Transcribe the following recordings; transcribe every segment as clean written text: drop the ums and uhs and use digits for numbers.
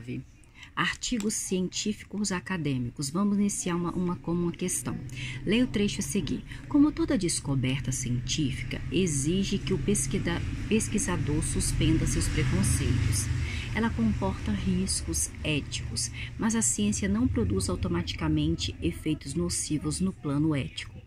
9. Artigos científicos acadêmicos. Vamos iniciar como uma questão. Leia o trecho a seguir. Como toda descoberta científica, exige que o pesquisador suspenda seus preconceitos. Ela comporta riscos éticos, mas a ciência não produz automaticamente efeitos nocivos no plano ético.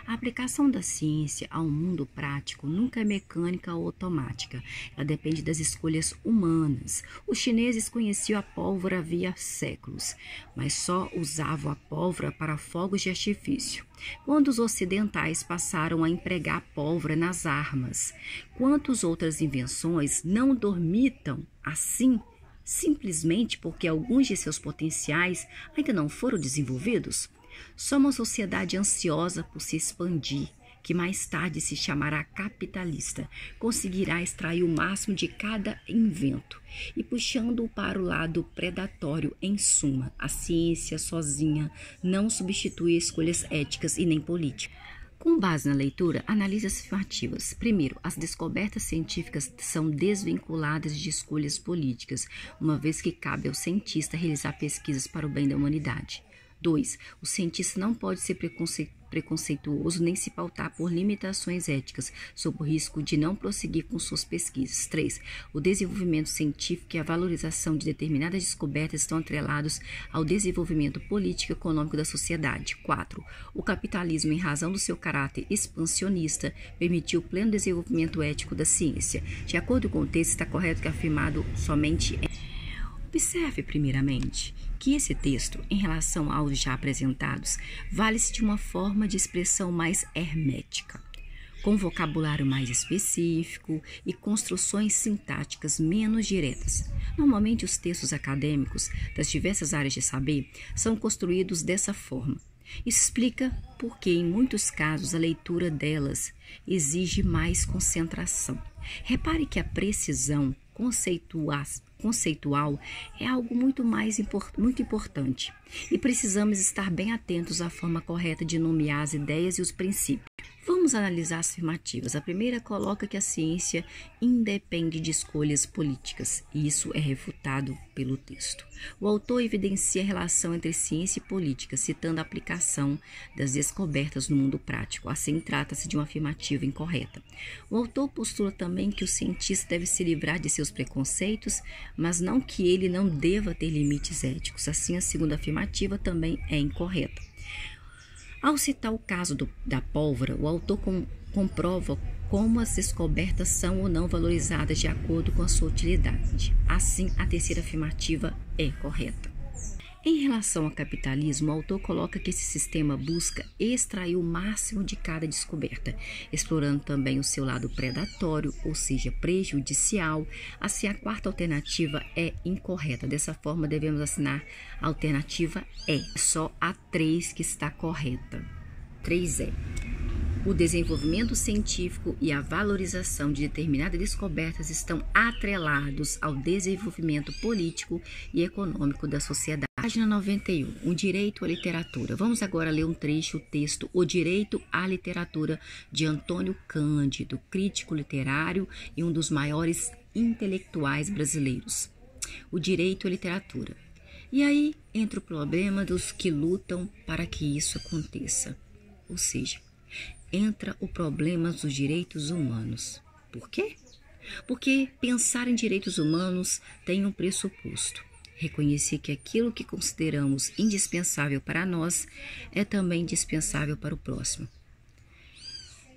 A aplicação da ciência ao mundo prático nunca é mecânica ou automática. Ela depende das escolhas humanas. Os chineses conheciam a pólvora havia séculos, mas só usavam a pólvora para fogos de artifício. Quando os ocidentais passaram a empregar a pólvora nas armas, quantas outras invenções não dormitam assim, simplesmente porque alguns de seus potenciais ainda não foram desenvolvidos? Somos uma sociedade ansiosa por se expandir, que mais tarde se chamará capitalista, conseguirá extrair o máximo de cada invento e puxando-o para o lado predatório. Em suma, a ciência sozinha não substitui escolhas éticas e nem políticas. Com base na leitura, analise as afirmativas. Primeiro, as descobertas científicas são desvinculadas de escolhas políticas, uma vez que cabe ao cientista realizar pesquisas para o bem da humanidade. 2. O cientista não pode ser preconceituoso nem se pautar por limitações éticas, sob o risco de não prosseguir com suas pesquisas. 3. O desenvolvimento científico e a valorização de determinadas descobertas estão atrelados ao desenvolvimento político e econômico da sociedade. 4. O capitalismo, em razão do seu caráter expansionista, permitiu o pleno desenvolvimento ético da ciência. De acordo com o texto, está correto que afirmado somente Observe, primeiramente, que esse texto, em relação aos já apresentados, vale-se de uma forma de expressão mais hermética, com vocabulário mais específico e construções sintáticas menos diretas. Normalmente, os textos acadêmicos das diversas áreas de saber são construídos dessa forma. Isso explica por que, em muitos casos, a leitura delas exige mais concentração. Repare que a precisão conceitual é algo muito importante e precisamos estar bem atentos à forma correta de nomear as ideias e os princípios. Vamos analisar as afirmativas. A primeira coloca que a ciência independe de escolhas políticas, e isso é refutado pelo texto. O autor evidencia a relação entre ciência e política, citando a aplicação das descobertas no mundo prático. Assim, trata-se de uma afirmativa incorreta. O autor postula também que o cientista deve se livrar de seus preconceitos, mas não que ele não deva ter limites éticos. Assim, a segunda afirmativa também é incorreta. Ao citar o caso da pólvora, o autor comprova como as descobertas são ou não valorizadas de acordo com a sua utilidade. Assim, a terceira afirmativa é correta. Em relação ao capitalismo, o autor coloca que esse sistema busca extrair o máximo de cada descoberta, explorando também o seu lado predatório, ou seja, prejudicial. Assim, a quarta alternativa é incorreta. Dessa forma, devemos assinar a alternativa E. Só a 3 que está correta. 3E. O desenvolvimento científico e a valorização de determinadas descobertas estão atrelados ao desenvolvimento político e econômico da sociedade. Página 91. O direito à literatura. Vamos agora ler um trecho, o texto O Direito à Literatura, de Antônio Cândido, crítico literário e um dos maiores intelectuais brasileiros. O direito à literatura. E aí entra o problema dos que lutam para que isso aconteça. Ou seja, entra o problema dos direitos humanos. Por quê? Porque pensar em direitos humanos tem um pressuposto. Reconhecer que aquilo que consideramos indispensável para nós é também indispensável para o próximo.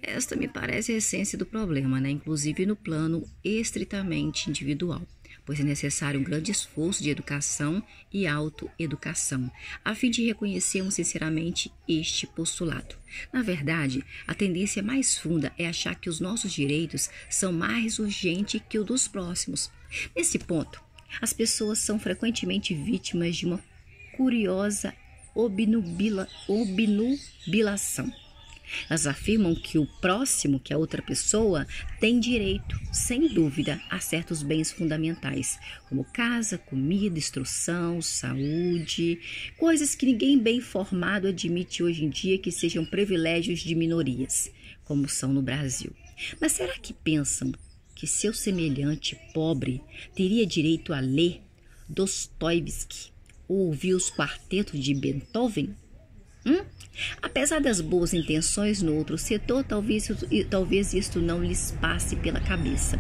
Esta me parece a essência do problema, inclusive no plano estritamente individual, pois é necessário um grande esforço de educação e autoeducação, a fim de reconhecermos sinceramente este postulado. Na verdade, a tendência mais funda é achar que os nossos direitos são mais urgentes que os dos próximos. Nesse ponto, as pessoas são frequentemente vítimas de uma curiosa obnubilação. Elas afirmam que o próximo, que a outra pessoa, tem direito, sem dúvida, a certos bens fundamentais, como casa, comida, instrução, saúde, coisas que ninguém bem informado admite hoje em dia que sejam privilégios de minorias, como são no Brasil. Mas será que pensam que seu semelhante pobre teria direito a ler, Dostoiévski ou ouviu os quartetos de Beethoven? Apesar das boas intenções no outro setor, talvez isto não lhes passe pela cabeça.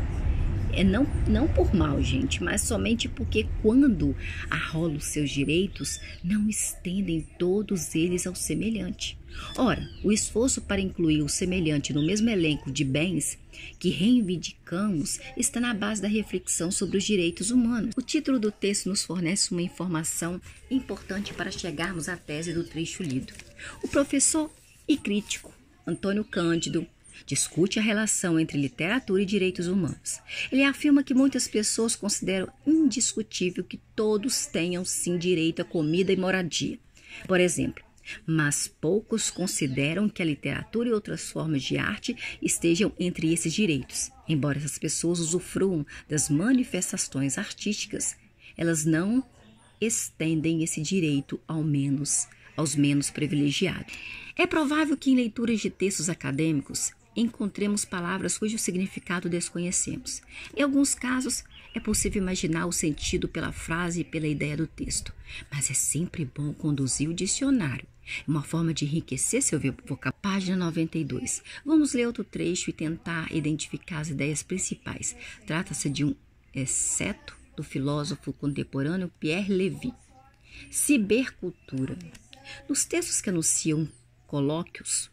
Não por mal, gente, mas somente porque quando arrolam os seus direitos, não estendem todos eles ao semelhante. Ora, o esforço para incluir o semelhante no mesmo elenco de bens que reivindicamos está na base da reflexão sobre os direitos humanos. O título do texto nos fornece uma informação importante para chegarmos à tese do trecho lido. O professor e crítico Antônio Cândido discute a relação entre literatura e direitos humanos. Ele afirma que muitas pessoas consideram indiscutível que todos tenham sim direito à comida e moradia, por exemplo, mas poucos consideram que a literatura e outras formas de arte estejam entre esses direitos. Embora essas pessoas usufruam das manifestações artísticas, elas não estendem esse direito aos menos privilegiados. É provável que em leituras de textos acadêmicos encontremos palavras cujo significado desconhecemos. Em alguns casos, é possível imaginar o sentido pela frase e pela ideia do texto, mas é sempre bom conduzir o dicionário. É uma forma de enriquecer seu vocabulário. Página 92. Vamos ler outro trecho e tentar identificar as ideias principais. Trata-se de um exceto do filósofo contemporâneo Pierre Levy. Cibercultura. Nos textos que anunciam colóquios,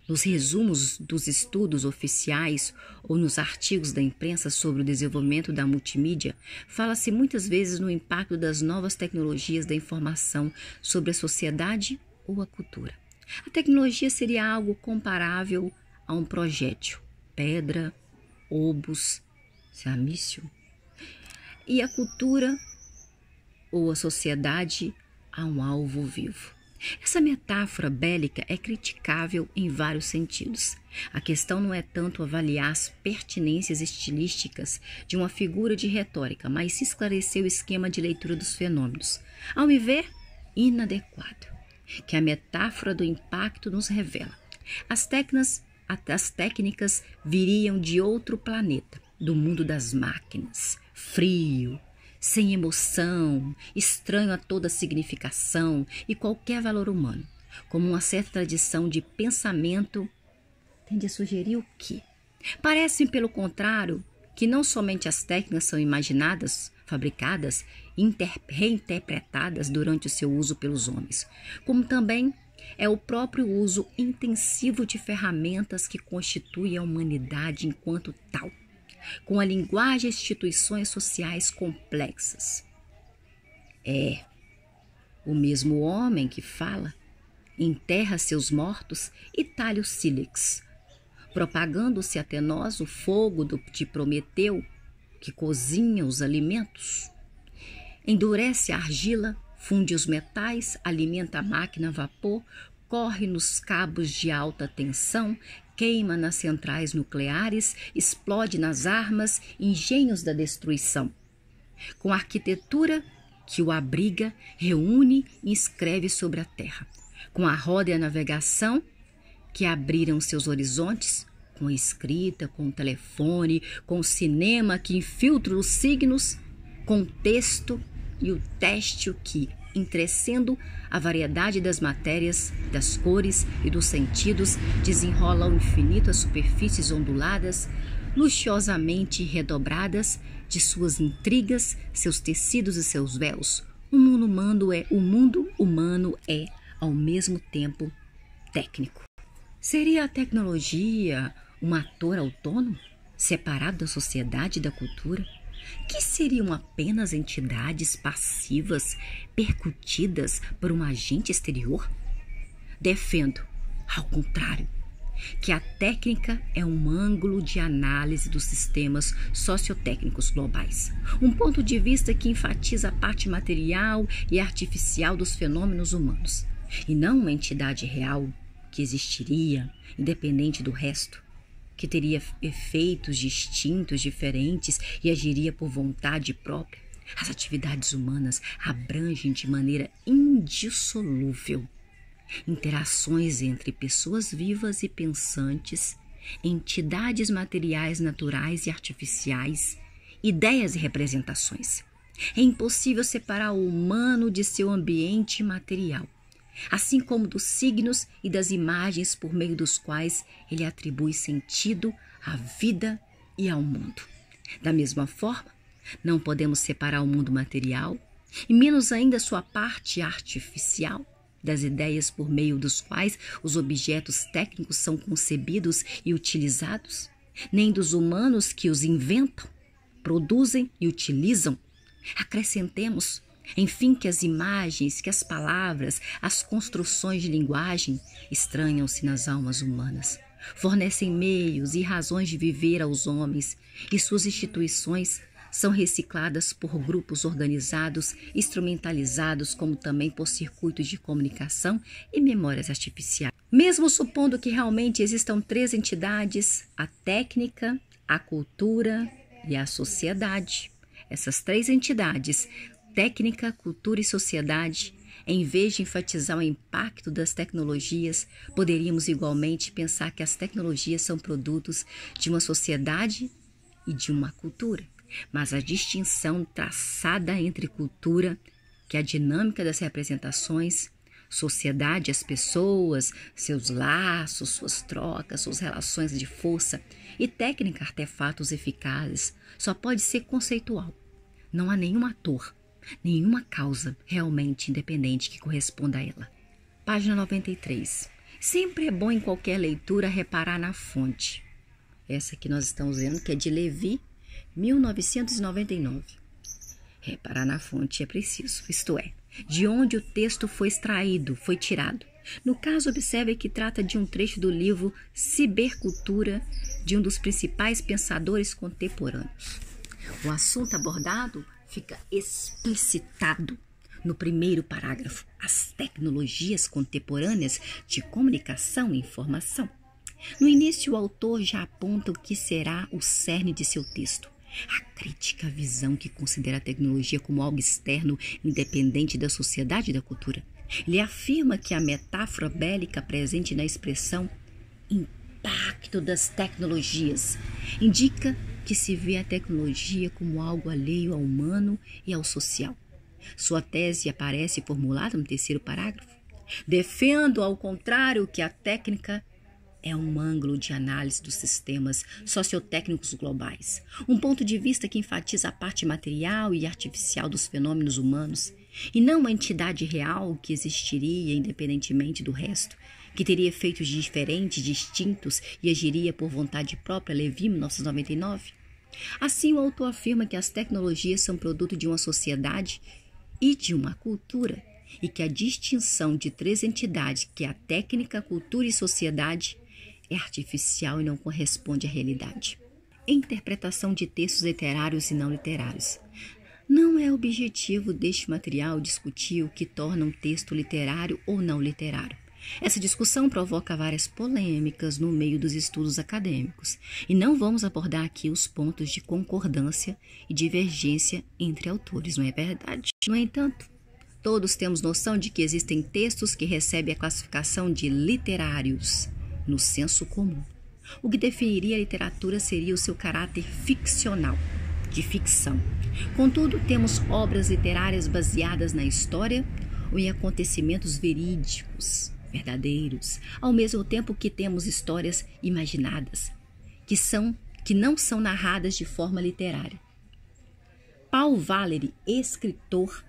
nos resumos dos estudos oficiais ou nos artigos da imprensa sobre o desenvolvimento da multimídia, fala-se muitas vezes no impacto das novas tecnologias da informação sobre a sociedade ou a cultura. A tecnologia seria algo comparável a um projétil, pedra, obus, samício, e a cultura ou a sociedade a um alvo vivo. Essa metáfora bélica é criticável em vários sentidos. A questão não é tanto avaliar as pertinências estilísticas de uma figura de retórica, mas se esclarecer o esquema de leitura dos fenômenos, ao me ver, inadequado, que a metáfora do impacto nos revela. As técnicas viriam de outro planeta, do mundo das máquinas, frio, sem emoção, estranho a toda significação e qualquer valor humano, como uma certa tradição de pensamento tende a sugerir o quê? Parece, pelo contrário, que não somente as técnicas são imaginadas, fabricadas e reinterpretadas durante o seu uso pelos homens, como também é o próprio uso intensivo de ferramentas que constitui a humanidade enquanto tal, com a linguagem e instituições sociais complexas. É o mesmo homem que fala, enterra seus mortos e talha os sílex, propagando-se até nós o fogo de Prometeu, que cozinha os alimentos, endurece a argila, funde os metais, alimenta a máquina a vapor, corre nos cabos de alta tensão, queima nas centrais nucleares, explode nas armas, engenhos da destruição. Com a arquitetura que o abriga, reúne e escreve sobre a terra. Com a roda e a navegação que abriram seus horizontes, com a escrita, com o telefone, com o cinema que infiltra os signos, com o texto e o têxtil que, entrecendo a variedade das matérias, das cores e dos sentidos, desenrola ao infinito as superfícies onduladas, luxuosamente redobradas de suas intrigas, seus tecidos e seus véus. O mundo humano é, ao mesmo tempo, técnico. Seria a tecnologia um ator autônomo, separado da sociedade e da cultura? Que seriam apenas entidades passivas percutidas por um agente exterior? Defendo, ao contrário, que a técnica é um ângulo de análise dos sistemas sociotécnicos globais, um ponto de vista que enfatiza a parte material e artificial dos fenômenos humanos, e não uma entidade real que existiria independente do resto, que teria efeitos distintos, diferentes e agiria por vontade própria. As atividades humanas abrangem de maneira indissolúvel interações entre pessoas vivas e pensantes, entidades materiais naturais e artificiais, ideias e representações. É impossível separar o humano de seu ambiente material, assim como dos signos e das imagens por meio dos quais ele atribui sentido à vida e ao mundo. Da mesma forma, não podemos separar o mundo material, e menos ainda sua parte artificial, das ideias por meio dos quais os objetos técnicos são concebidos e utilizados, nem dos humanos que os inventam, produzem e utilizam. Acrescentemos, enfim, que as imagens, que as palavras, as construções de linguagem estranham-se nas almas humanas, fornecem meios e razões de viver aos homens, e suas instituições são recicladas por grupos organizados, instrumentalizados, como também por circuitos de comunicação e memórias artificiais. Mesmo supondo que realmente existam três entidades, a técnica, a cultura e a sociedade. Essas três entidades, técnica, cultura e sociedade, em vez de enfatizar o impacto das tecnologias, poderíamos igualmente pensar que as tecnologias são produtos de uma sociedade e de uma cultura. Mas a distinção traçada entre cultura, que é a dinâmica das representações, sociedade, as pessoas, seus laços, suas trocas, suas relações de força, e técnica, artefatos eficazes, só pode ser conceitual. Não há nenhum ator, nenhuma causa realmente independente que corresponda a ela. Página 93. Sempre é bom em qualquer leitura reparar na fonte. Essa que nós estamos vendo, que é de Levi, 1999. Reparar na fonte é preciso, isto é, de onde o texto foi extraído, foi tirado. No caso, observe que trata de um trecho do livro Cibercultura, de um dos principais pensadores contemporâneos. O assunto abordado fica explicitado no primeiro parágrafo: as tecnologias contemporâneas de comunicação e informação. No início, o autor já aponta o que será o cerne de seu texto: a crítica à visão que considera a tecnologia como algo externo, independente da sociedade e da cultura. Ele afirma que a metáfora bélica presente na expressão impacto das tecnologias indica que se vê a tecnologia como algo alheio ao humano e ao social. Sua tese aparece formulada no terceiro parágrafo. Defendo, ao contrário, que a técnica é um ângulo de análise dos sistemas sociotécnicos globais, um ponto de vista que enfatiza a parte material e artificial dos fenômenos humanos, e não uma entidade real que existiria independentemente do resto, que teria efeitos diferentes, distintos e agiria por vontade própria. Levi, 1999. Assim, o autor afirma que as tecnologias são produto de uma sociedade e de uma cultura, e que a distinção de três entidades, que é a técnica, cultura e sociedade, é artificial e não corresponde à realidade. Interpretação de textos literários e não literários. Não é objetivo deste material discutir o que torna um texto literário ou não literário. Essa discussão provoca várias polêmicas no meio dos estudos acadêmicos, e não vamos abordar aqui os pontos de concordância e divergência entre autores, não é verdade? No entanto, todos temos noção de que existem textos que recebem a classificação de literários no senso comum. O que definiria a literatura seria o seu caráter ficcional, de ficção. Contudo, temos obras literárias baseadas na história ou em acontecimentos verídicos, verdadeiros, ao mesmo tempo que temos histórias imaginadas, que não são narradas de forma literária. Paul Valéry, escritor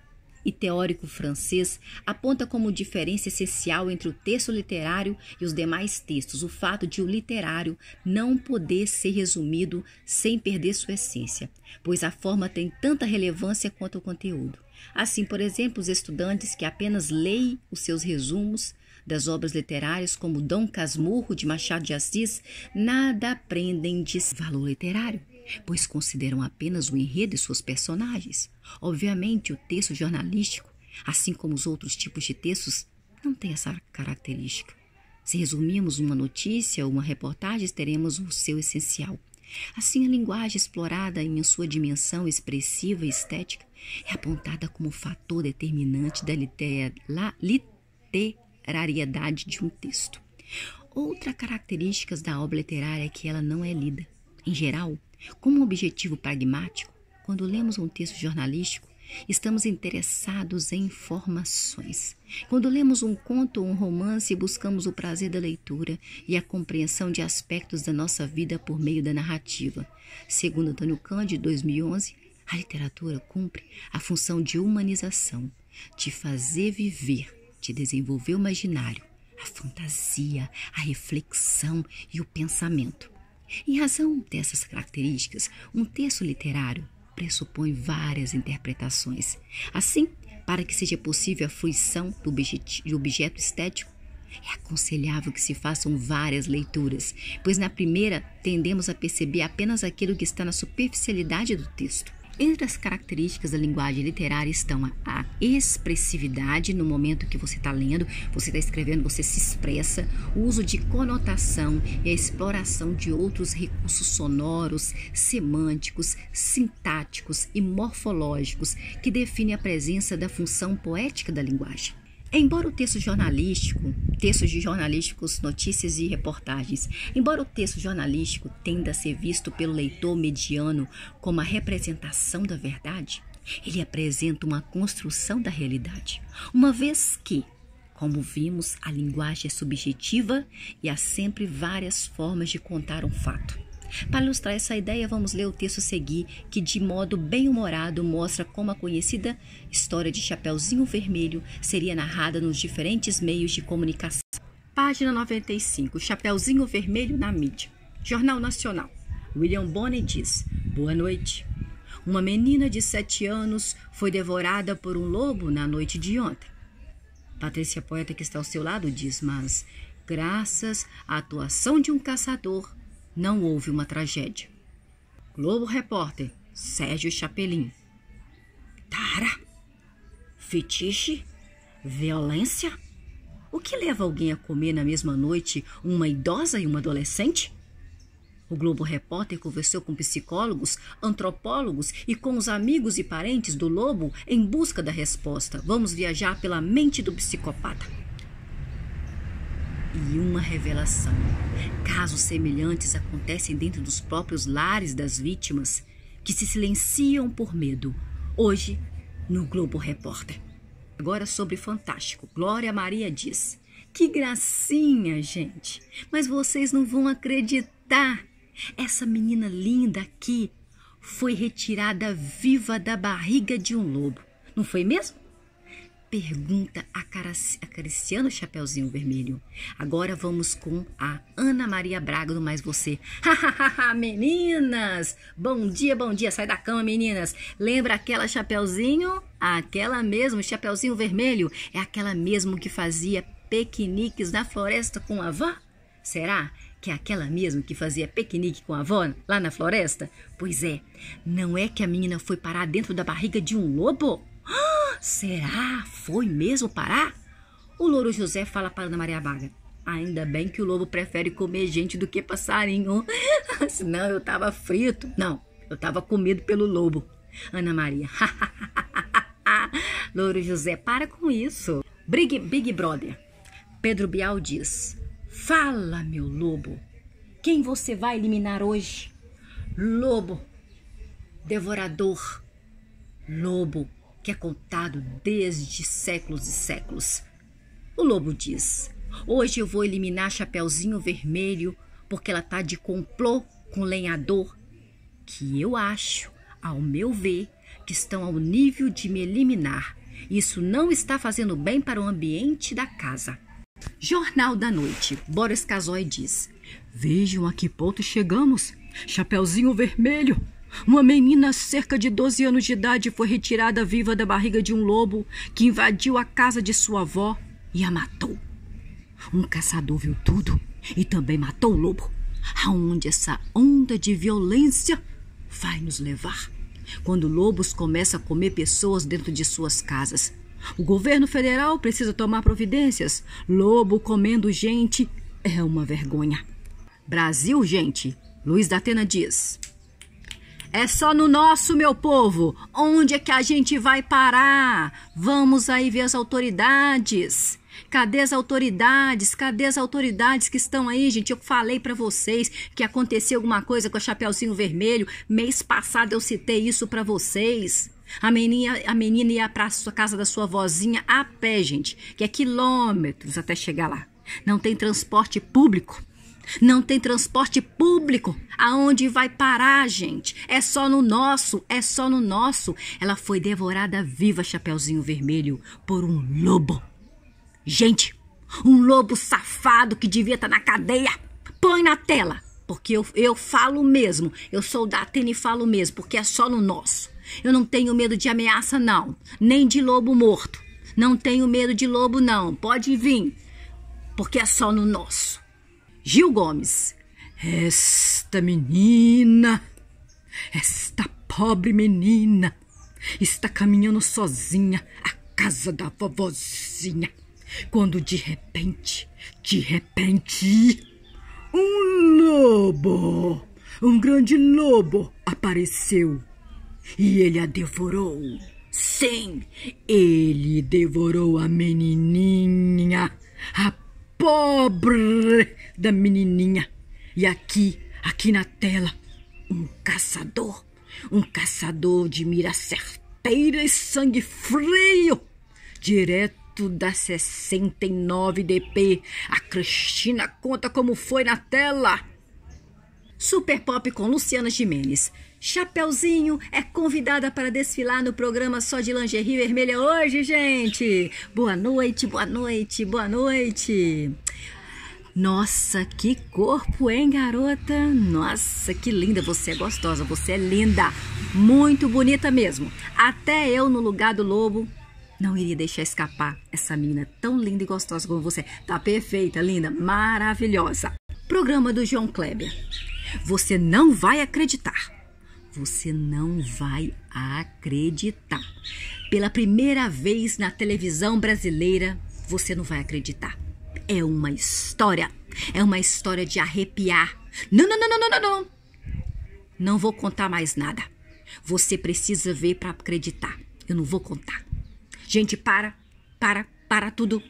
e teórico francês, aponta como diferença essencial entre o texto literário e os demais textos o fato de o literário não poder ser resumido sem perder sua essência, pois a forma tem tanta relevância quanto o conteúdo. Assim, por exemplo, os estudantes que apenas leem os seus resumos das obras literárias, como Dom Casmurro, de Machado de Assis, nada aprendem de valor literário, pois consideram apenas o enredo e suas personagens. Obviamente, o texto jornalístico, assim como os outros tipos de textos, não tem essa característica. Se resumirmos uma notícia ou uma reportagem, teremos o seu essencial. Assim, a linguagem explorada em sua dimensão expressiva e estética é apontada como fator determinante da literariedade de um texto. Outra característica da obra literária é que ela não é lida. Em geral, como um objetivo pragmático, quando lemos um texto jornalístico, Estamos interessados em informações. Quando lemos um conto ou um romance, buscamos o prazer da leitura e a compreensão de aspectos da nossa vida por meio da narrativa. Segundo Antônio Cândido, 2011, a literatura cumpre a função de humanização, de fazer viver, de desenvolver o imaginário, a fantasia, a reflexão e o pensamento. Em razão dessas características, um texto literário pressupõe várias interpretações. Assim, para que seja possível a fruição do objeto estético, é aconselhável que se façam várias leituras, pois na primeira tendemos a perceber apenas aquilo que está na superficialidade do texto. Entre as características da linguagem literária estão a expressividade no momento que você está lendo, você está escrevendo, você se expressa, o uso de conotação e a exploração de outros recursos sonoros, semânticos, sintáticos e morfológicos que definem a presença da função poética da linguagem. Embora o textos de jornalísticos, notícias e reportagens, embora o texto jornalístico tenda a ser visto pelo leitor mediano como a representação da verdade, ele apresenta uma construção da realidade, uma vez que, como vimos, a linguagem é subjetiva e há sempre várias formas de contar um fato. Para ilustrar essa ideia, vamos ler o texto a seguir, que de modo bem-humorado mostra como a conhecida história de Chapeuzinho Vermelho seria narrada nos diferentes meios de comunicação. Página 95. Chapeuzinho Vermelho na mídia. Jornal Nacional. William Bonney diz: boa noite. Uma menina de 7 anos foi devorada por um lobo na noite de ontem. Patrícia Poeta, que está ao seu lado, diz: mas, graças à atuação de um caçador, não houve uma tragédia. Globo Repórter, Sérgio Chapelin. Tara? Fetiche? Violência? O que leva alguém a comer na mesma noite uma idosa e uma adolescente? O Globo Repórter conversou com psicólogos, antropólogos e com os amigos e parentes do lobo em busca da resposta. Vamos viajar pela mente do psicopata. E uma revelação. Casos semelhantes acontecem dentro dos próprios lares das vítimas, que se silenciam por medo. Hoje, no Globo Repórter. Agora sobre Fantástico. Glória Maria diz: que gracinha, gente! Mas vocês não vão acreditar. Essa menina linda aqui foi retirada viva da barriga de um lobo. Não foi mesmo? Pergunta acariciando o Chapeuzinho Vermelho. Agora vamos com a Ana Maria Braga do Mais Você. Meninas! Bom dia, sai da cama, meninas. Lembra aquela Chapeuzinho? Aquela mesmo, Chapeuzinho Vermelho. É aquela mesmo que fazia piqueniques na floresta com a avó? Será que é aquela mesmo que fazia piquenique com a avó lá na floresta? Pois é, não é que a menina foi parar dentro da barriga de um lobo? Será? Foi mesmo parar? O Louro José fala para Ana Maria Braga: ainda bem que o lobo prefere comer gente do que passarinho. Senão eu tava frito. Não, eu tava comido pelo lobo. Ana Maria: Louro José, para com isso. Big Brother. Pedro Bial diz: fala, meu lobo. Quem você vai eliminar hoje? Lobo. Devorador. Lobo, que é contado desde séculos e séculos. O lobo diz: hoje eu vou eliminar Chapeuzinho Vermelho porque ela tá de complô com o lenhador, que eu acho, ao meu ver, que estão ao nível de me eliminar. Isso não está fazendo bem para o ambiente da casa. Jornal da Noite. Boris Casoy diz: vejam a que ponto chegamos. Chapeuzinho Vermelho. Uma menina cerca de 12 anos de idade foi retirada viva da barriga de um lobo que invadiu a casa de sua avó e a matou. Um caçador viu tudo e também matou o lobo. Aonde essa onda de violência vai nos levar? Quando lobos começam a comer pessoas dentro de suas casas. O governo federal precisa tomar providências. Lobo comendo gente é uma vergonha. Brasil, gente. Luiz da Atena diz: é só no nosso, meu povo. Onde é que a gente vai parar? Vamos aí ver as autoridades. Cadê as autoridades? Cadê as autoridades que estão aí, gente? Eu falei pra vocês que aconteceu alguma coisa com a Chapeuzinho Vermelho. Mês passado eu citei isso pra vocês. A menina ia para a casa da sua vozinha a pé, gente, que é quilômetros até chegar lá. Não tem transporte público. Não tem transporte público. Aonde vai parar, gente? É só no nosso, é só no nosso. Ela foi devorada viva, Chapeuzinho Vermelho, por um lobo. Gente, um lobo safado que devia estar na cadeia. Põe na tela, porque eu falo mesmo. Eu sou da Atena e falo mesmo, porque é só no nosso. Eu não tenho medo de ameaça, não. Nem de lobo morto. Não tenho medo de lobo, não. Pode vir, porque é só no nosso. Gil Gomes. Esta menina, esta pobre menina, está caminhando sozinha à casa da vovozinha, quando de repente, um lobo, um grande lobo apareceu e ele a devorou. Sim, ele devorou a menininha, a pobre da menininha. E aqui na tela, um caçador de mira certeira e sangue frio, direto da 69 DP. A Cristina conta como foi na tela. Super Pop com Luciana Gimenez. Chapeuzinho é convidada para desfilar no programa Só de Lingerie Vermelha hoje, gente. Boa noite, boa noite, boa noite. Nossa, que corpo, hein, garota? Nossa, que linda, você é gostosa, você é linda. Muito bonita mesmo. Até eu, no lugar do lobo, não iria deixar escapar essa menina tão linda e gostosa como você. Tá perfeita, linda, maravilhosa. Programa do João Kleber. Você não vai acreditar. Você não vai acreditar. Pela primeira vez na televisão brasileira, você não vai acreditar. É uma história de arrepiar. Não. Não vou contar mais nada. Você precisa ver para acreditar. Eu não vou contar. Gente, para tudo.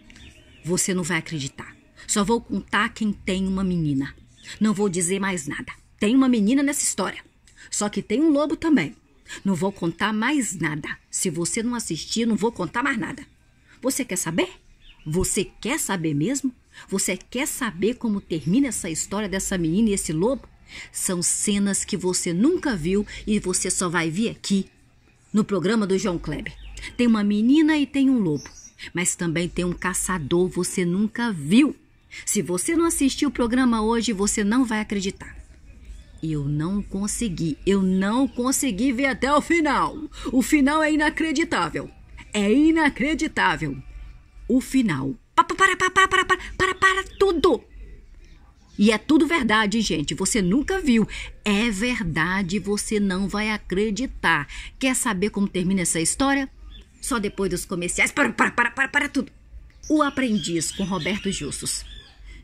Você não vai acreditar. Só vou contar quem tem uma menina. Não vou dizer mais nada. Tem uma menina nessa história. Só que tem um lobo também. Não vou contar mais nada. Se você não assistir, não vou contar mais nada. Você quer saber? Você quer saber mesmo? Você quer saber como termina essa história dessa menina e esse lobo? São cenas que você nunca viu e você só vai ver aqui no programa do João Kleber. Tem uma menina e tem um lobo. Mas também tem um caçador, você nunca viu. Se você não assistiu o programa hoje, você não vai acreditar. Eu não consegui ver até o final. O final é inacreditável. É inacreditável. O final. Para tudo. E é tudo verdade, gente. Você nunca viu. É verdade, você não vai acreditar. Quer saber como termina essa história? Só depois dos comerciais. Para tudo. O Aprendiz com Roberto Justus.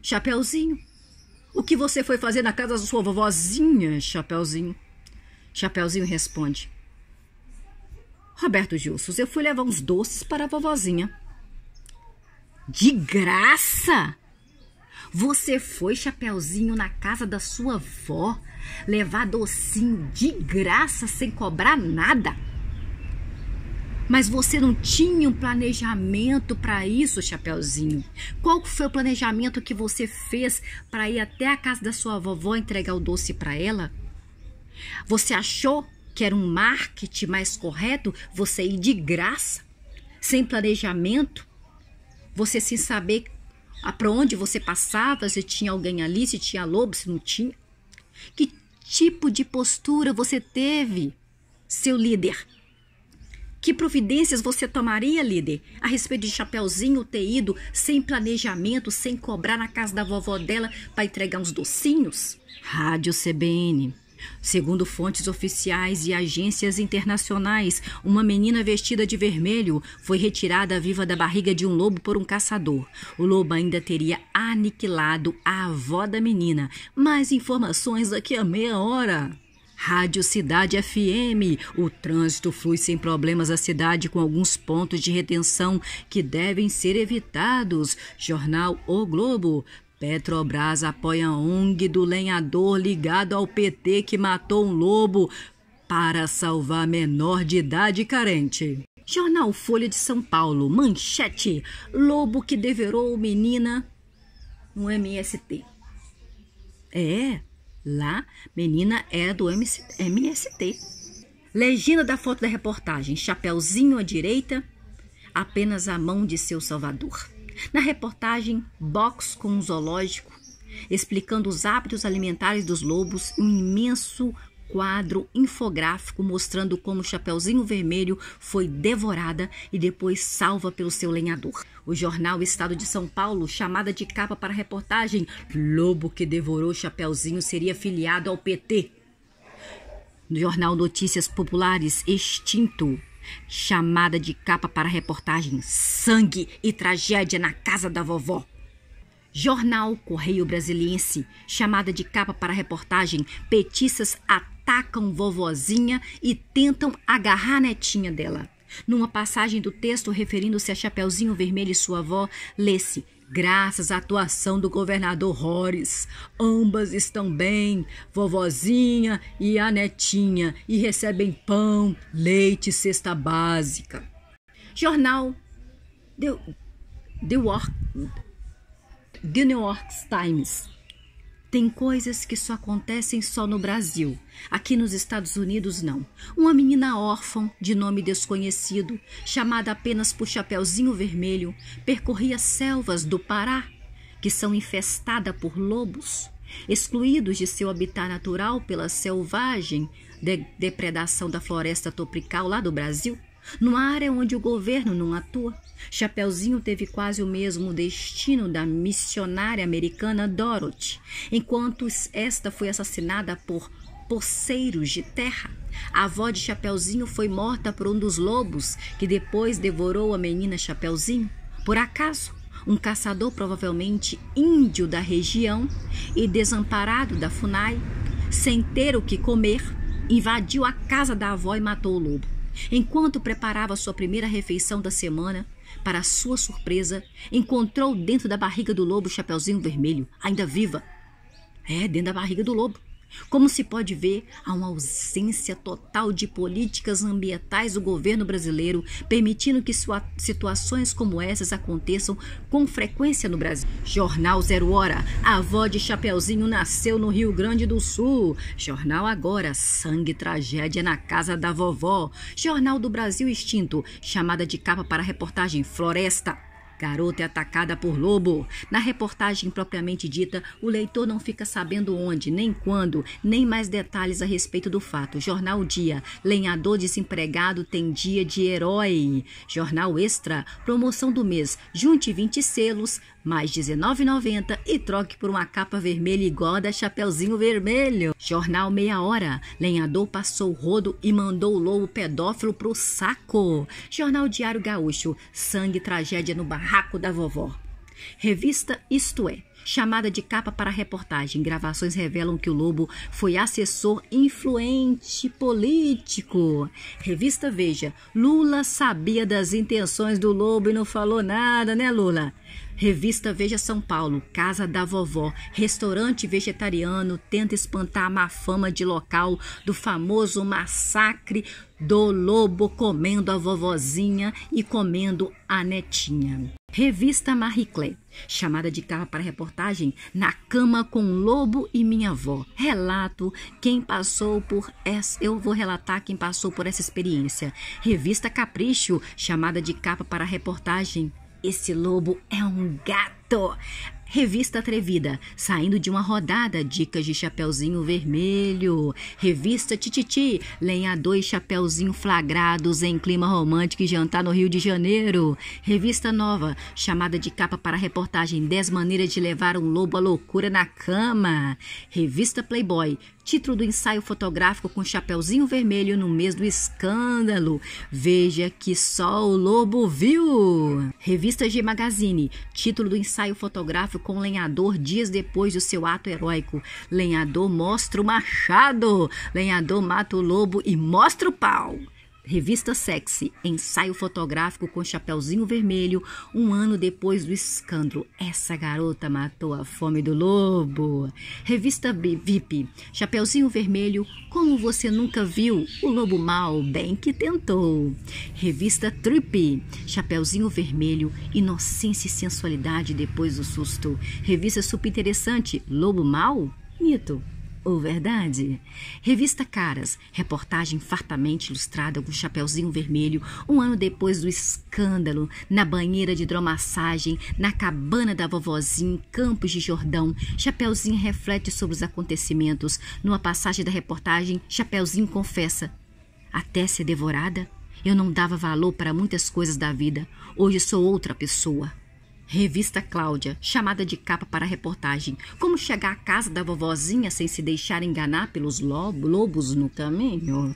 Chapeuzinho, o que você foi fazer na casa da sua vovozinha, Chapeuzinho? Chapeuzinho responde. Roberto Justus, eu fui levar uns doces para a vovozinha. De graça? Você foi, Chapeuzinho, na casa da sua avó levar docinho de graça sem cobrar nada? Mas você não tinha um planejamento para isso, Chapeuzinho? Qual foi o planejamento que você fez para ir até a casa da sua vovó entregar o doce para ela? Você achou que era um marketing mais correto você ir de graça, sem planejamento? Você sem saber para onde você passava, se tinha alguém ali, se tinha lobo, se não tinha? Que tipo de postura você teve, seu líder? Que providências você tomaria, líder, a respeito de Chapeuzinho ter ido sem planejamento, sem cobrar na casa da vovó dela para entregar uns docinhos? Rádio CBN. Segundo fontes oficiais e agências internacionais, uma menina vestida de vermelho foi retirada viva da barriga de um lobo por um caçador. O lobo ainda teria aniquilado a avó da menina. Mais informações daqui a meia hora. Rádio Cidade FM. O trânsito flui sem problemas à cidade com alguns pontos de retenção que devem ser evitados. Jornal O Globo. Petrobras apoia a ONG do lenhador ligado ao PT que matou um lobo para salvar menor de idade carente. Jornal Folha de São Paulo, manchete: lobo que devorou menina no MST. Lá, menina é do MST. Legenda da foto da reportagem: chapeuzinho à direita, apenas a mão de seu salvador. Na reportagem, box com um zoológico, explicando os hábitos alimentares dos lobos, um imenso quadro infográfico mostrando como o Chapeuzinho Vermelho foi devorada e depois salva pelo seu lenhador. O jornal Estado de São Paulo, chamada de capa para a reportagem: lobo que devorou Chapeuzinho seria filiado ao PT. No jornal Notícias Populares, extinto, chamada de capa para a reportagem: sangue e tragédia na casa da vovó. Jornal Correio Brasiliense, chamada de capa para a reportagem: petistas atacam vovozinha e tentam agarrar a netinha dela. Numa passagem do texto referindo-se a Chapeuzinho Vermelho e sua avó, lê-se: graças à atuação do governador Rores, ambas estão bem, vovozinha e a netinha, e recebem pão, leite e cesta básica. Jornal The New York Times. Tem coisas que só acontecem só no Brasil. Aqui nos Estados Unidos, não. Uma menina órfã, de nome desconhecido, chamada apenas por Chapeuzinho Vermelho, percorria selvas do Pará, que são infestadas por lobos, excluídos de seu habitat natural pela selvagem depredação da floresta tropical lá do Brasil. Numa área onde o governo não atua, Chapeuzinho teve quase o mesmo destino da missionária americana Dorothy. Enquanto esta foi assassinada por poceiros de terra, a avó de Chapeuzinho foi morta por um dos lobos que depois devorou a menina Chapeuzinho. Por acaso, um caçador, provavelmente índio da região e desamparado da FUNAI, sem ter o que comer, invadiu a casa da avó e matou o lobo. Enquanto preparava sua primeira refeição da semana, para sua surpresa, encontrou dentro da barriga do lobo Chapeuzinho Vermelho, ainda viva. Dentro da barriga do lobo. Como se pode ver, há uma ausência total de políticas ambientais do governo brasileiro, permitindo que situações como essas aconteçam com frequência no Brasil. Jornal Zero Hora: a avó de Chapeuzinho nasceu no Rio Grande do Sul. Jornal Agora: sangue e tragédia na casa da vovó. Jornal do Brasil extinto, chamada de capa para a reportagem: floresta, garota é atacada por lobo. Na reportagem propriamente dita, o leitor não fica sabendo onde, nem quando, nem mais detalhes a respeito do fato. Jornal Dia: lenhador desempregado tem dia de herói. Jornal Extra: promoção do mês: junte 20 selos, mais R$19,90 e troque por uma capa vermelha igual a da Chapeuzinho Vermelho. Jornal Meia Hora: lenhador passou o rodo e mandou o lobo pedófilo pro saco. Jornal Diário Gaúcho: sangue e tragédia no barraco da vovó. Revista Isto É, chamada de capa para a reportagem: gravações revelam que o lobo foi assessor influente político. Revista Veja: Lula sabia das intenções do lobo e não falou nada, né, Lula? Revista Veja São Paulo: casa da vovó, restaurante vegetariano tenta espantar a má fama de local do famoso massacre do lobo comendo a vovozinha e comendo a netinha. Revista Marie Claire, chamada de capa para reportagem: na cama com o lobo e minha avó. Eu vou relatar quem passou por essa experiência. Revista Capricho, chamada de capa para reportagem: esse lobo é um gato. Revista Atrevida: saindo de uma rodada, dicas de Chapeuzinho Vermelho. Revista Tititi: lenhador e Chapeuzinho flagrados em clima romântico e jantar no Rio de Janeiro. Revista Nova, chamada de capa para a reportagem: 10 maneiras de levar um lobo à loucura na cama. Revista Playboy: título do ensaio fotográfico com Chapeuzinho Vermelho no mês do escândalo. Veja que só o lobo viu. Revista G Magazine: título do ensaio fotográfico com lenhador dias depois do seu ato heróico. Lenhador mostra o machado. Lenhador mata o lobo e mostra o pau. Revista Sexy, ensaio fotográfico com Chapeuzinho Vermelho, 1 ano depois do escândalo. Essa garota matou a fome do lobo. Revista VIP, Chapeuzinho Vermelho, como você nunca viu, o lobo mau bem que tentou. Revista Trip, Chapeuzinho Vermelho, inocência e sensualidade depois do susto. Revista super interessante, lobo mau, mito ou verdade? Revista Caras, reportagem fartamente ilustrada com Chapeuzinho Vermelho, 1 ano depois do escândalo, na banheira de hidromassagem, na cabana da vovozinha, em Campos de Jordão. Chapeuzinho reflete sobre os acontecimentos. Numa passagem da reportagem, Chapeuzinho confessa: até ser devorada, eu não dava valor para muitas coisas da vida. Hoje sou outra pessoa. Revista Cláudia, chamada de capa para a reportagem. Como chegar à casa da vovozinha sem se deixar enganar pelos lobos no caminho?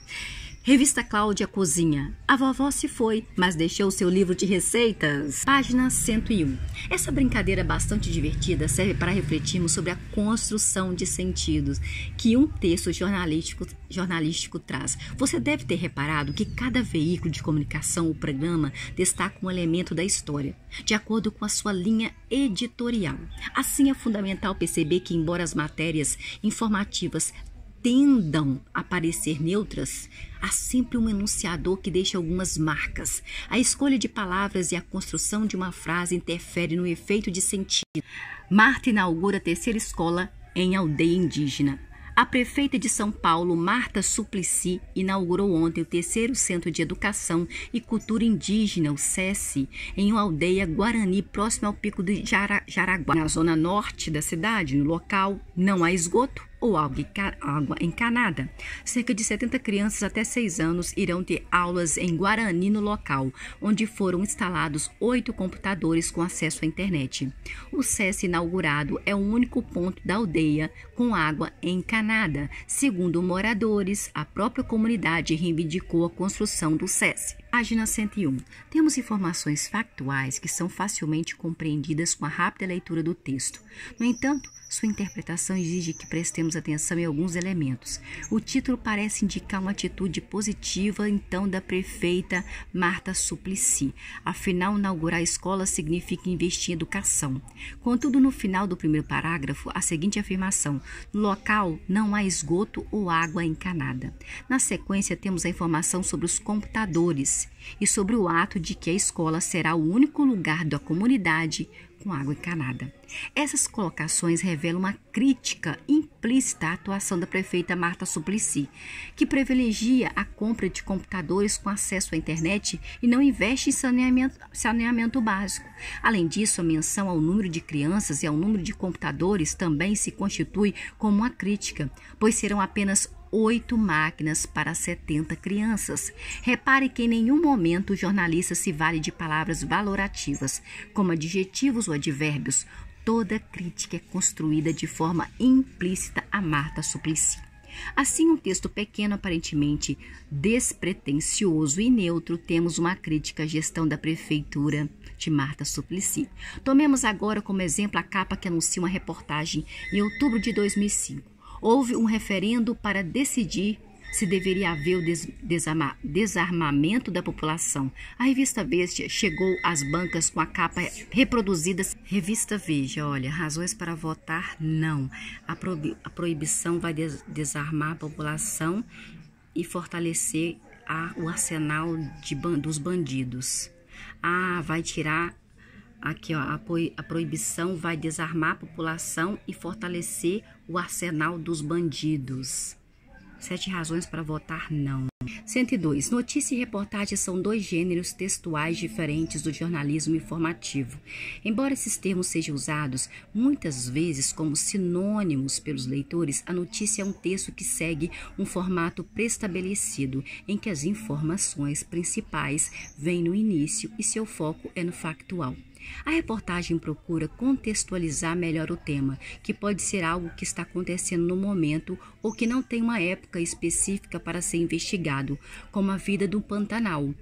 Revista Cláudia Cozinha. A vovó se foi, mas deixou seu livro de receitas. Página 101. Essa brincadeira bastante divertida serve para refletirmos sobre a construção de sentidos que um texto jornalístico traz. Você deve ter reparado que cada veículo de comunicação ou programa destaca um elemento da história, de acordo com a sua linha editorial. Assim, é fundamental perceber que, embora as matérias informativas tendam a parecer neutras, há sempre um enunciador que deixa algumas marcas. A escolha de palavras e a construção de uma frase interfere no efeito de sentido. Marta inaugura a 3ª escola em aldeia indígena. A prefeita de São Paulo, Marta Suplicy, inaugurou ontem o 3º Centro de Educação e Cultura Indígena, o SESI, em uma aldeia Guarani, próximo ao Pico de Jaraguá. Na zona norte da cidade, no local, não há esgoto ou água encanada. Cerca de 70 crianças até 6 anos irão ter aulas em Guarani no local, onde foram instalados 8 computadores com acesso à internet. O SESI inaugurado é o único ponto da aldeia com água encanada. Segundo moradores, a própria comunidade reivindicou a construção do SESI. Página 101. Temos informações factuais que são facilmente compreendidas com a rápida leitura do texto. No entanto, sua interpretação exige que prestemos atenção em alguns elementos. O título parece indicar uma atitude positiva, então, da prefeita Marta Suplicy. Afinal, inaugurar a escola significa investir em educação. Contudo, no final do primeiro parágrafo, a seguinte afirmação: no local não há esgoto ou água encanada. Na sequência, temos a informação sobre os computadores e sobre o ato de que a escola será o único lugar da comunidade com água encanada. Essas colocações revelam uma crítica implícita à atuação da prefeita Marta Suplicy, que privilegia a compra de computadores com acesso à internet e não investe em saneamento básico. Além disso, a menção ao número de crianças e ao número de computadores também se constitui como uma crítica, pois serão apenas 8 máquinas para 70 crianças. Repare que em nenhum momento o jornalista se vale de palavras valorativas, como adjetivos ou advérbios. Toda crítica é construída de forma implícita a Marta Suplicy. Assim, um texto pequeno, aparentemente despretensioso e neutro, temos uma crítica à gestão da prefeitura de Marta Suplicy. Tomemos agora como exemplo a capa que anuncia uma reportagem em outubro de 2005. Houve um referendo para decidir se deveria haver o desarmamento da população. A revista Veja chegou às bancas com a capa reproduzida. Revista Veja, olha, razões para votar não. A proibição vai desarmar a população e fortalecer o arsenal dos bandidos. Vai tirar... Aqui, ó, a proibição vai desarmar a população e fortalecer o arsenal dos bandidos. 7 razões para votar não. 102. Notícia e reportagem são 2 gêneros textuais diferentes do jornalismo informativo. Embora esses termos sejam usados muitas vezes como sinônimos pelos leitores, a notícia é um texto que segue um formato pré-estabelecido, em que as informações principais vêm no início e seu foco é no factual. A reportagem procura contextualizar melhor o tema, que pode ser algo que está acontecendo no momento ou que não tem uma época específica para ser investigado, como a vida do Pantanal.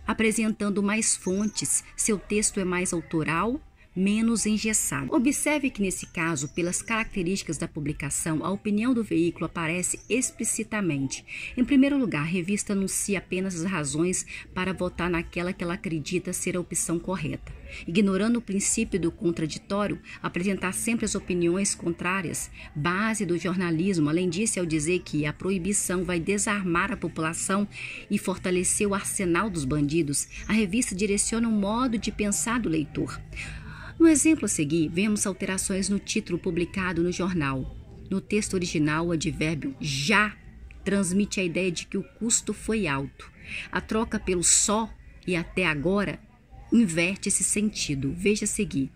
Apresentando mais fontes, seu texto é mais autoral, menos engessado. Observe que, nesse caso, pelas características da publicação, a opinião do veículo aparece explicitamente. Em primeiro lugar, a revista anuncia apenas as razões para votar naquela que ela acredita ser a opção correta. Ignorando o princípio do contraditório, apresentar sempre as opiniões contrárias, base do jornalismo. Além disso, ao dizer que a proibição vai desarmar a população e fortalecer o arsenal dos bandidos, a revista direciona o modo de pensar do leitor. No exemplo a seguir, vemos alterações no título publicado no jornal. No texto original, o advérbio já transmite a ideia de que o custo foi alto. A troca pelo só e até agora inverte esse sentido. Veja a seguir.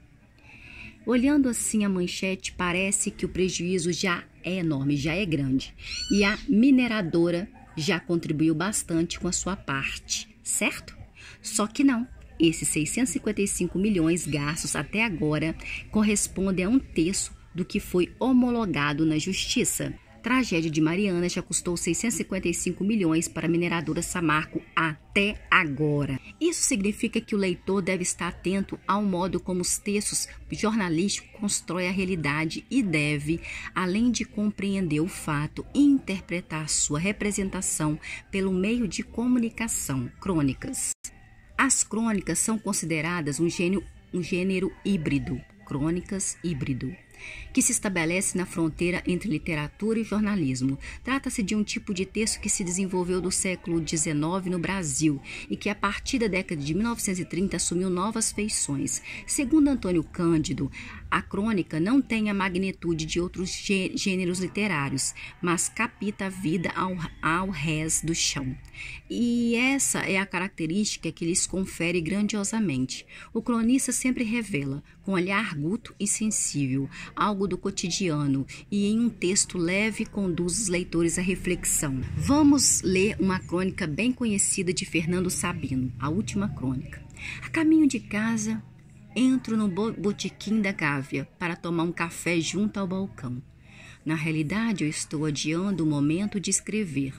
Olhando assim a manchete, parece que o prejuízo já é enorme, já é grande. E a mineradora já contribuiu bastante com a sua parte, certo? Só que não. Esses 655 milhões gastos até agora correspondem a 1/3 do que foi homologado na Justiça. Tragédia de Mariana já custou 655 milhões para a mineradora Samarco até agora. Isso significa que o leitor deve estar atento ao modo como os textos jornalísticos constroem a realidade e deve, além de compreender o fato, interpretar sua representação pelo meio de comunicação, crônicas. As crônicas são consideradas um gênero híbrido, crônicas híbrido, que se estabelece na fronteira entre literatura e jornalismo. Trata-se de um tipo de texto que se desenvolveu do século XIX no Brasil e que, a partir da década de 1930, assumiu novas feições. Segundo Antônio Cândido, a crônica não tem a magnitude de outros gêneros literários, mas capta a vida ao rés do chão. E essa é a característica que lhes confere grandiosamente. O cronista sempre revela, com olhar agudo e sensível, algo do cotidiano e em um texto leve conduz os leitores à reflexão. Vamos ler uma crônica bem conhecida de Fernando Sabino, A Última Crônica. A caminho de casa, entro no botequim da Gávea para tomar um café junto ao balcão. Na realidade, eu estou adiando o momento de escrever.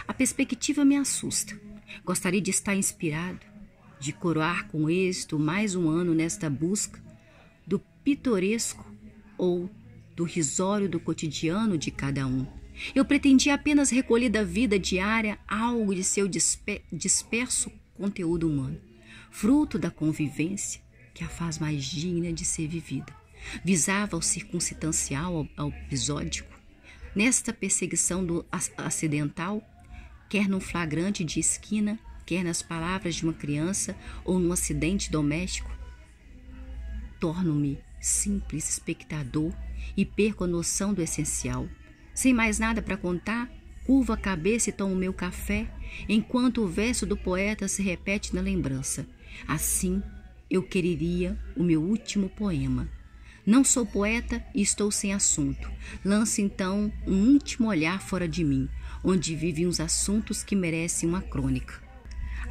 A perspectiva me assusta. Gostaria de estar inspirado, de coroar com êxito mais um ano nesta busca do pitoresco ou do risório do cotidiano de cada um. Eu pretendia apenas recolher da vida diária algo de seu disperso conteúdo humano, fruto da convivência que a faz mais digna de ser vivida. Visava o circunstancial ao episódico. Nesta perseguição do acidental, quer num flagrante de esquina, quer nas palavras de uma criança ou num acidente doméstico, torno-me simples espectador e perco a noção do essencial. Sem mais nada para contar, curvo a cabeça e tomo meu café, enquanto o verso do poeta se repete na lembrança. Assim, eu quereria o meu último poema. Não sou poeta e estou sem assunto. Lanço então um último olhar fora de mim, onde vivem os assuntos que merecem uma crônica.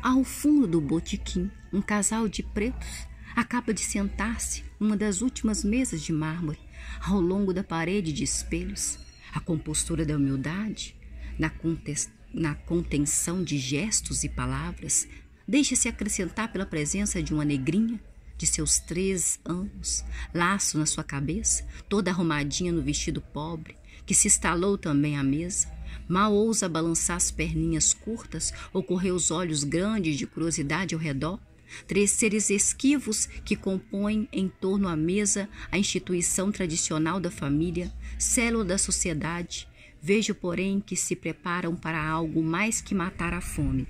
Ao fundo do botequim, um casal de pretos acaba de sentar-se numa das últimas mesas de mármore, ao longo da parede de espelhos. A compostura da humildade, na contenção de gestos e palavras, deixa-se acrescentar pela presença de uma negrinha de seus 3 anos, laço na sua cabeça, toda arrumadinha no vestido pobre, que se instalou também à mesa. Mal ousa balançar as perninhas curtas ou correr os olhos grandes de curiosidade ao redor. 3 seres esquivos que compõem em torno à mesa a instituição tradicional da família, célula da sociedade. Vejo, porém, que se preparam para algo mais que matar a fome.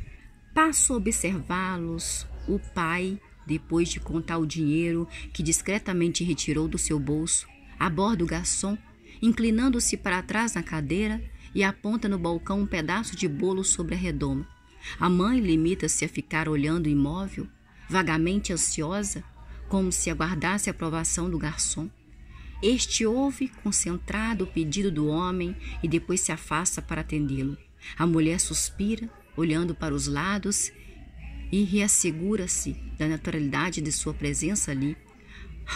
Passo a observá-los. O pai, depois de contar o dinheiro que discretamente retirou do seu bolso, aborda o garçom, inclinando-se para trás na cadeira e aponta no balcão um pedaço de bolo sobre a redoma. A mãe limita-se a ficar olhando imóvel, vagamente ansiosa, como se aguardasse a aprovação do garçom. Este ouve concentrado o pedido do homem e depois se afasta para atendê-lo. A mulher suspira, olhando para os lados, e reassegura-se da naturalidade de sua presença ali.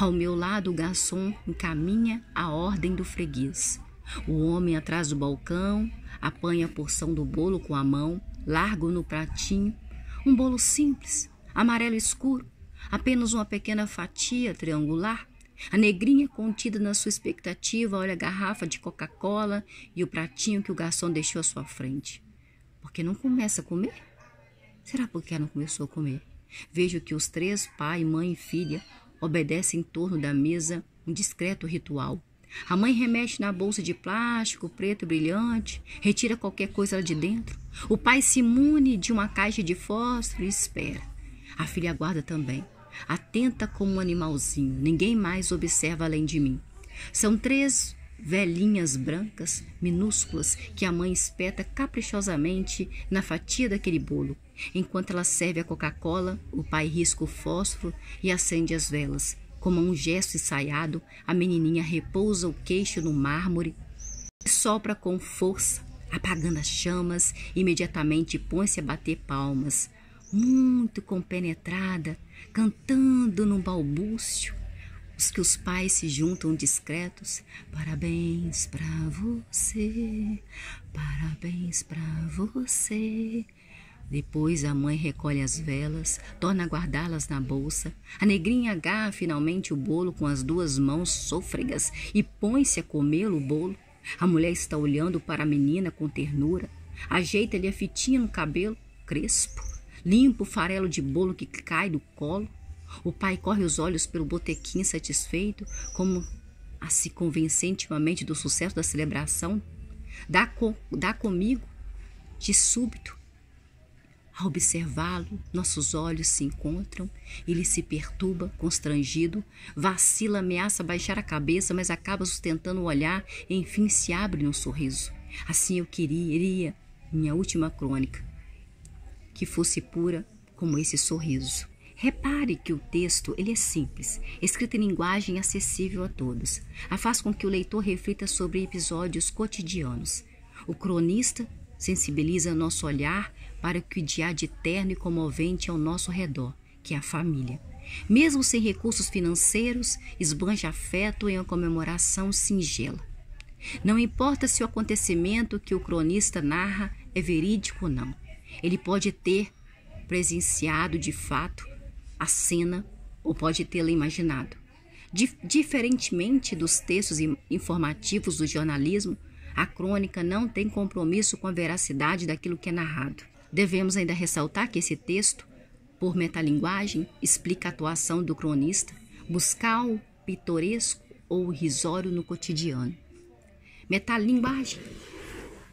Ao meu lado, o garçom encaminha a ordem do freguês. O homem atrás do balcão apanha a porção do bolo com a mão, largo no pratinho. Um bolo simples, amarelo escuro, Apenas uma pequena fatia triangular? A negrinha, contida na sua expectativa, olha a garrafa de Coca-Cola e o pratinho que o garçom deixou à sua frente. Por que não começa a comer? Será porque ela não começou a comer? Vejo que os três, pai, mãe e filha, obedecem em torno da mesa um discreto ritual. A mãe remexe na bolsa de plástico preto e brilhante, retira qualquer coisa lá de dentro. O pai se mune de uma caixa de fósforo e espera. A filha aguarda também, atenta como um animalzinho. Ninguém mais observa além de mim. São 3 velhinhas brancas, minúsculas, que a mãe espeta caprichosamente na fatia daquele bolo. Enquanto ela serve a Coca-Cola, o pai risca o fósforo e acende as velas. Como um gesto ensaiado, a menininha repousa o queixo no mármore e sopra com força, apagando as chamas. Imediatamente põe-se a bater palmas, muito compenetrada, cantando num balbúcio. Os pais se juntam discretos. Parabéns pra você, parabéns pra você. Depois a mãe recolhe as velas, torna a guardá-las na bolsa. A negrinha agarra finalmente o bolo com as 2 mãos sôfregas e põe-se a comê-lo o bolo. A mulher está olhando para a menina com ternura. Ajeita-lhe a fitinha no cabelo crespo, limpa o farelo de bolo que cai do colo. O pai corre os olhos pelo botequim satisfeito, como a se convencer intimamente do sucesso da celebração. Dá comigo, de súbito. Ao observá-lo, nossos olhos se encontram. Ele se perturba, constrangido, vacila, ameaça baixar a cabeça, mas acaba sustentando o olhar e enfim se abre num sorriso. Assim eu queria, minha última crônica, que fosse pura como esse sorriso. Repare que o texto ele é simples, escrito em linguagem acessível a todos. Faz com que o leitor reflita sobre episódios cotidianos. O cronista sensibiliza nosso olhar para o que há de terno e comovente ao nosso redor, que é a família. Mesmo sem recursos financeiros, esbanja afeto em uma comemoração singela. Não importa se o acontecimento que o cronista narra é verídico ou não. Ele pode ter presenciado de fato a cena ou pode tê-la imaginado. Diferentemente dos textos informativos do jornalismo, a crônica não tem compromisso com a veracidade daquilo que é narrado. Devemos ainda ressaltar que esse texto, por metalinguagem, explica a atuação do cronista, buscar o pitoresco ou o risório no cotidiano. Metalinguagem.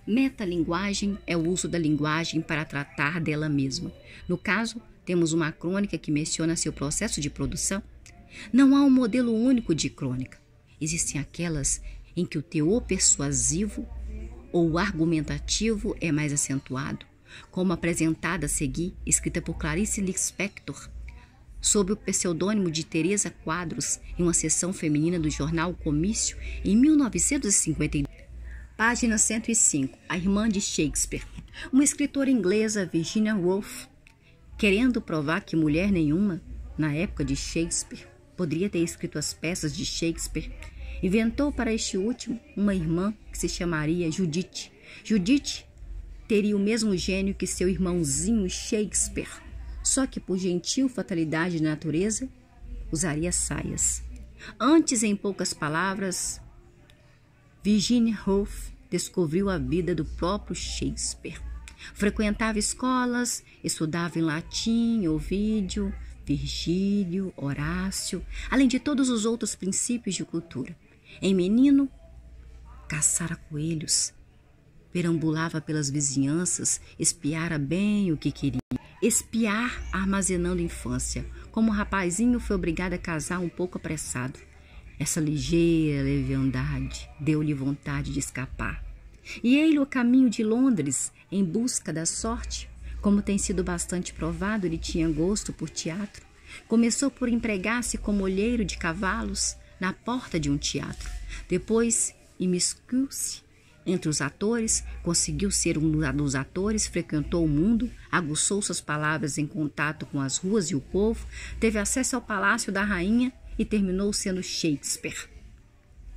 Metalinguagem é o uso da linguagem para tratar dela mesma. No caso, temos uma crônica que menciona seu processo de produção. Não há um modelo único de crônica. Existem aquelas em que o teor persuasivo ou argumentativo é mais acentuado, como apresentada a seguir, escrita por Clarice Lispector, sob o pseudônimo de Teresa Quadros, em uma seção feminina do jornal Comício, em 1952. Página 105. A irmã de Shakespeare. Uma escritora inglesa, Virginia Woolf, querendo provar que mulher nenhuma, na época de Shakespeare, poderia ter escrito as peças de Shakespeare, inventou para este último uma irmã que se chamaria Judith. Judith teria o mesmo gênio que seu irmãozinho Shakespeare, só que por gentil fatalidade da natureza, usaria saias. Antes, em poucas palavras, Virginia Woolf descobriu a vida do próprio Shakespeare. Frequentava escolas, estudava em latim, Ovídio, Virgílio, Horácio, além de todos os outros princípios de cultura. Em menino, caçara coelhos, perambulava pelas vizinhanças, espiara bem o que queria. Espiar armazenando infância. Como rapazinho, foi obrigado a casar um pouco apressado. Essa ligeira leviandade deu-lhe vontade de escapar. E ele a caminho de Londres, em busca da sorte. Como tem sido bastante provado, ele tinha gosto por teatro. Começou por empregar-se como olheiro de cavalos na porta de um teatro. Depois, imiscuiu-se entre os atores, conseguiu ser um dos atores, frequentou o mundo, aguçou suas palavras em contato com as ruas e o povo, teve acesso ao palácio da rainha e terminou sendo Shakespeare.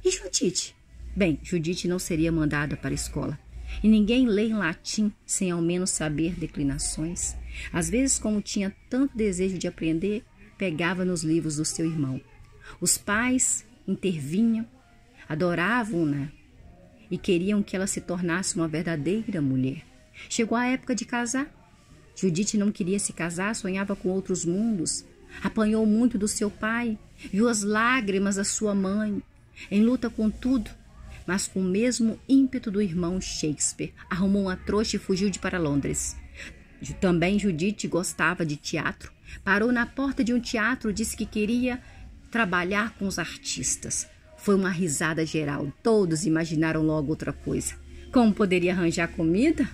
E Judith? Bem, Judith não seria mandada para a escola. E ninguém lê em latim sem ao menos saber declinações. Às vezes, como tinha tanto desejo de aprender, pegava nos livros do seu irmão. Os pais intervinham, adoravam-na e queriam que ela se tornasse uma verdadeira mulher. Chegou a época de casar. Judite não queria se casar, sonhava com outros mundos. Apanhou muito do seu pai, viu as lágrimas da sua mãe, em luta com tudo, mas com o mesmo ímpeto do irmão Shakespeare, arrumou uma trouxa e fugiu para Londres. Também Judite gostava de teatro. Parou na porta de um teatro, disse que queria trabalhar com os artistas. Foi uma risada geral, todos imaginaram logo outra coisa. Como poderia arranjar comida?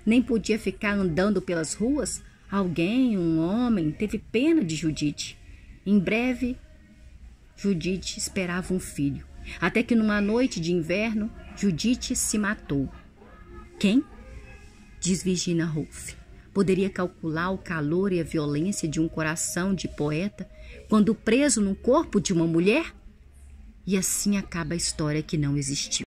Nem podia ficar andando pelas ruas? Alguém, um homem, teve pena de Judite. Em breve, Judite esperava um filho. Até que numa noite de inverno, Judite se matou. Quem? Diz Virginia Woolf. Poderia calcular o calor e a violência de um coração de poeta quando preso no corpo de uma mulher? E assim acaba a história que não existiu.